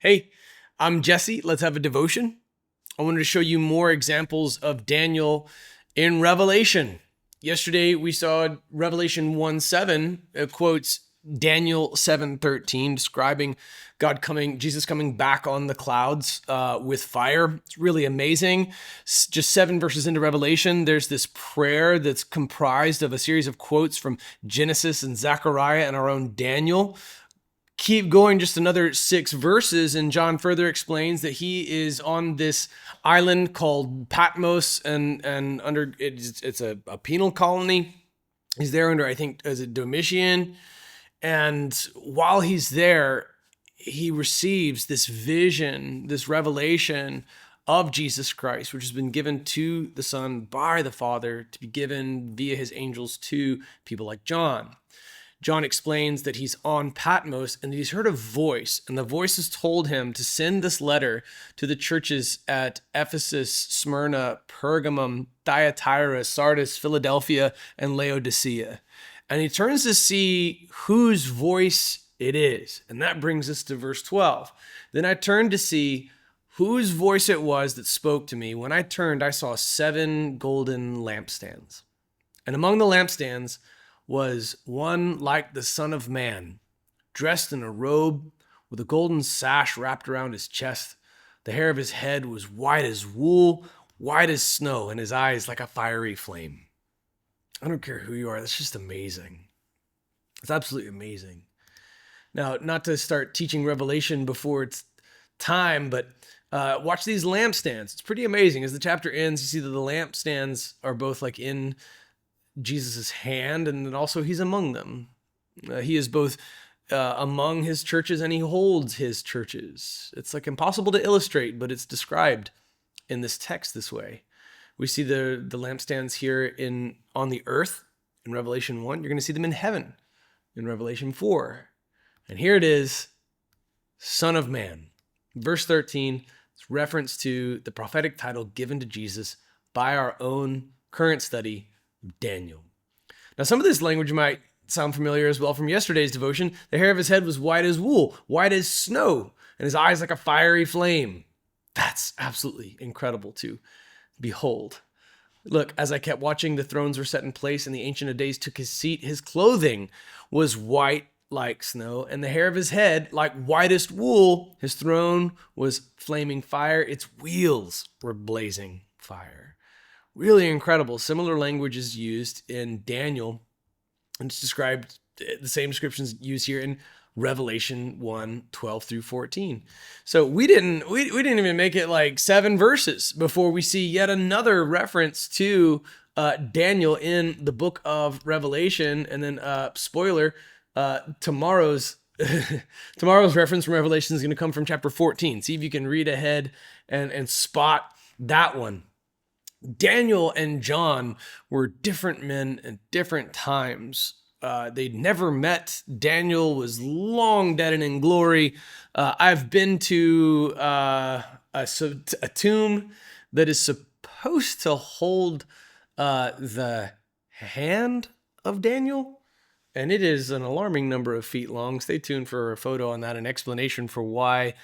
Hey, I'm Jesse. Let's have a devotion. I wanted to show you more examples of Daniel in Revelation. Yesterday we saw Revelation 1:7. It quotes Daniel 7:13, describing Jesus coming back on the clouds with fire. It's really amazing. Just 7 verses into Revelation, there's this prayer that's comprised of a series of quotes from Genesis and Zechariah and our own Daniel. Keep going just another 6 verses, and John further explains that he is on this island called Patmos, and under it's a penal colony. He's there under, I think, as a Domitian, and while he's there, he receives this vision, this revelation of Jesus Christ, which has been given to the Son by the Father to be given via his angels to people like John. John explains that he's on Patmos and that he's heard a voice, and the voice has told him to send this letter to the churches at Ephesus, Smyrna, Pergamum, Thyatira, Sardis, Philadelphia, and Laodicea. And he turns to see whose voice it is. And that brings us to verse 12. Then I turned to see whose voice it was that spoke to me. When I turned, I saw 7 golden lampstands. And among the lampstands was one like the Son of Man, dressed in a robe with a golden sash wrapped around his chest. The hair of his head was white as wool, white as snow, and his eyes like a fiery flame. I don't care who you are, that's just amazing. It's absolutely amazing. Now, not to start teaching Revelation before it's time, but watch these lampstands. It's pretty amazing. As the chapter ends, you see that the lampstands are both like in Jesus' hand, and then also he's among them. He is both among his churches and he holds his churches. It's like impossible to illustrate, but it's described in this text this way. We see the lampstands here on the earth in Revelation 1. You're going to see them in heaven in Revelation 4. And here it is, Son of Man. Verse 13, it's reference to the prophetic title given to Jesus by our own current study, Daniel. Now, some of this language might sound familiar as well from yesterday's devotion. The hair of his head was white as wool, white as snow, and his eyes like a fiery flame. That's absolutely incredible to behold. Look, as I kept watching, the thrones were set in place, and the Ancient of Days took his seat. His clothing was white like snow, and the hair of his head like whitest wool. His throne was flaming fire. Its wheels were blazing fire. Really incredible. Similar language is used in Daniel, and it's described, the same descriptions used here in Revelation 1:12 through 14. So we didn't even make it like 7 verses before we see yet another reference to Daniel in the book of Revelation. And then spoiler, tomorrow's reference from Revelation is going to come from chapter 14. See if you can read ahead and spot that one. Daniel and John were different men at different times. They'd never met. Daniel was long dead and in glory. I've been to a tomb that is supposed to hold the hand of Daniel, and it is an alarming number of feet long. Stay tuned for a photo on that, an explanation for why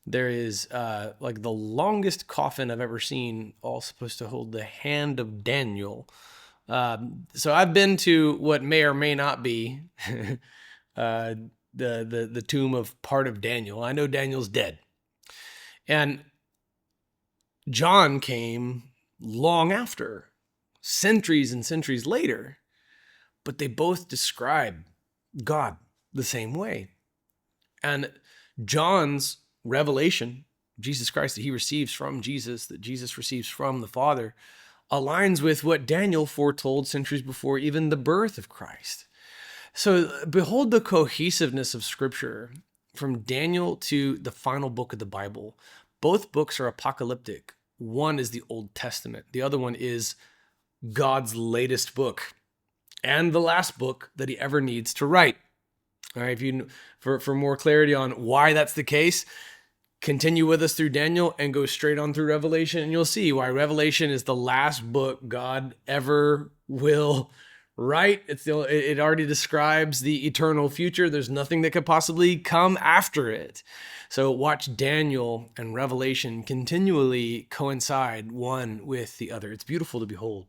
there is like the longest coffin I've ever seen, all supposed to hold the hand of Daniel. So I've been to what may or may not be the tomb of part of Daniel. I know Daniel's dead. And John came long after, centuries and centuries later, but they both describe God the same way. And John's revelation, Jesus Christ, that he receives from Jesus, that Jesus receives from the Father, aligns with what Daniel foretold centuries before even the birth of Christ. So behold the cohesiveness of Scripture from Daniel to the final book of the Bible. Both books are apocalyptic. One is the Old Testament. The other one is God's latest book and the last book that he ever needs to write. All right, for more clarity on why that's the case, continue with us through Daniel and go straight on through Revelation, and you'll see why Revelation is the last book God ever will right? It already describes the eternal future. There's nothing that could possibly come after it. So watch Daniel and Revelation continually coincide one with the other. It's beautiful to behold.